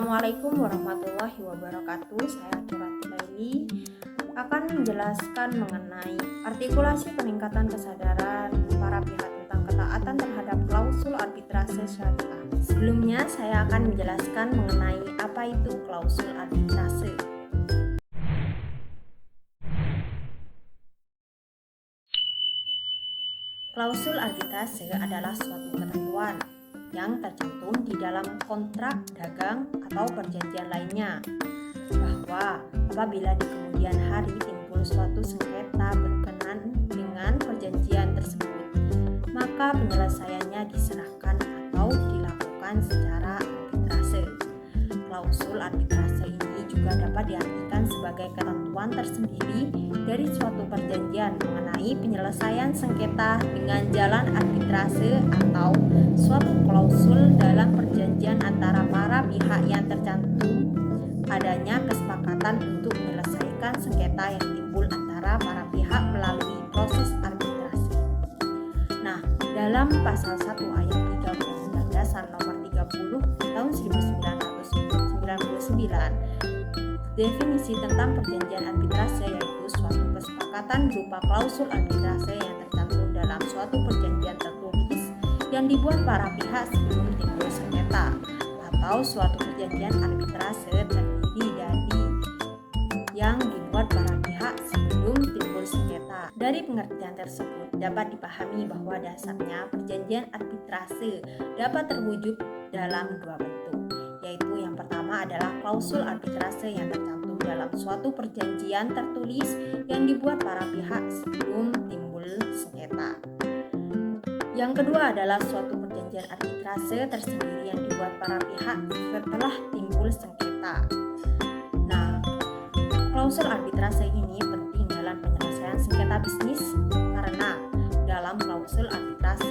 Assalamualaikum warahmatullahi wabarakatuh. Saya Kirati Laili akan menjelaskan mengenai artikulasi peningkatan kesadaran para pihak tentang ketaatan terhadap klausul arbitrase syariah. Sebelumnya saya akan menjelaskan mengenai apa itu klausul arbitrase. Klausul arbitrase adalah suatu ketentuan yang tercantum di dalam kontrak dagang atau perjanjian lainnya, bahwa apabila di kemudian hari timbul suatu sengketa berkenaan dengan perjanjian tersebut, maka penyelesaiannya diserahkan atau dilakukan secara arbitrase. Klausul arbitrase ini juga dapat diartikan sebagai ketentuan tersendiri dari suatu perjanjian mengenai penyelesaian sengketa dengan jalan arbitrase atau suatu klausul dalam perjanjian antara para pihak yang tercantum adanya kesepakatan untuk menyelesaikan sengketa yang timbul antara para pihak melalui proses arbitrase. Nah, dalam pasal 1 ayat 3 Undang-Undang Dasar Nomor 30 tahun 1999, definisi tentang perjanjian arbitrase yaitu suatu kesepakatan berupa klausul arbitrase yang tercantum dalam suatu perjanjian tertulis yang dibuat para pihak sebelum timbul sengketa, atau suatu perjanjian arbitrase terdiri dari yang dibuat para pihak sebelum timbul sengketa. Dari pengertian tersebut dapat dipahami bahwa dasarnya perjanjian arbitrase dapat terwujud dalam dua bentuk, yaitu yang pertama adalah klausul arbitrase yang tercantum dalam suatu perjanjian tertulis yang dibuat para pihak sebelum timbul sengketa. Yang kedua adalah suatu perjanjian arbitrase tersendiri yang dibuat para pihak setelah timbul sengketa. Nah, klausul arbitrase ini penting dalam penyelesaian sengketa bisnis karena dalam klausul arbitrase,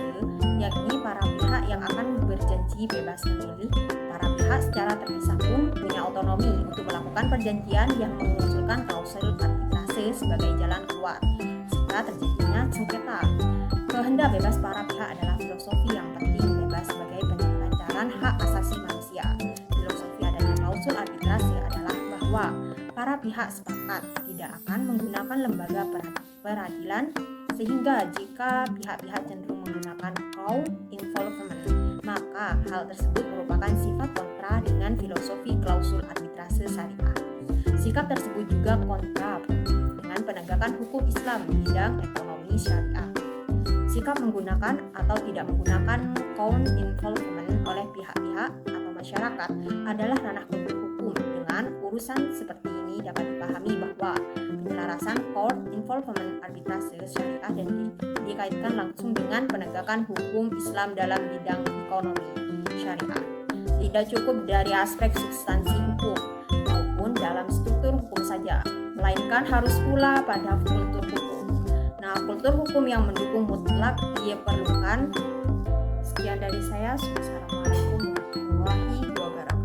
yakni para pihak yang akan berjanji bebas memilih, para pihak secara terpisah pun punya otonomi untuk melakukan perjanjian yang mengusulkan klausul arbitrase sebagai jalan keluar jika terjadinya sengketa. Kehendak bebas para pihak adalah filosofi yang penting bebas sebagai penyelenggaraan hak asasi manusia. Filosofi adanya klausul arbitrase adalah bahwa para pihak sepakat tidak akan menggunakan lembaga peradilan, sehingga jika pihak-pihak cenderung menggunakan court involvement, maka hal tersebut merupakan sifat kontra dengan filosofi klausul arbitrase syariah. Sikap tersebut juga kontraproduktif dengan penegakan hukum Islam di bidang ekonomi syariah. Sikap menggunakan atau tidak menggunakan court involvement oleh pihak-pihak atau masyarakat adalah ranah hukum. Dengan urusan seperti ini dapat dipahami bahwa penyelarasan court involvement arbitrase syariah dan dikaitkan langsung dengan penegakan hukum Islam dalam bidang ekonomi syariah. Tidak cukup dari aspek substansi hukum maupun dalam struktur hukum saja, melainkan harus pula pada kultur hukum. Nah, kultur hukum yang mendukung mutlak diperlukan. Sekian dari saya. Wassalamualaikum warahmatullahi wabarakatuh.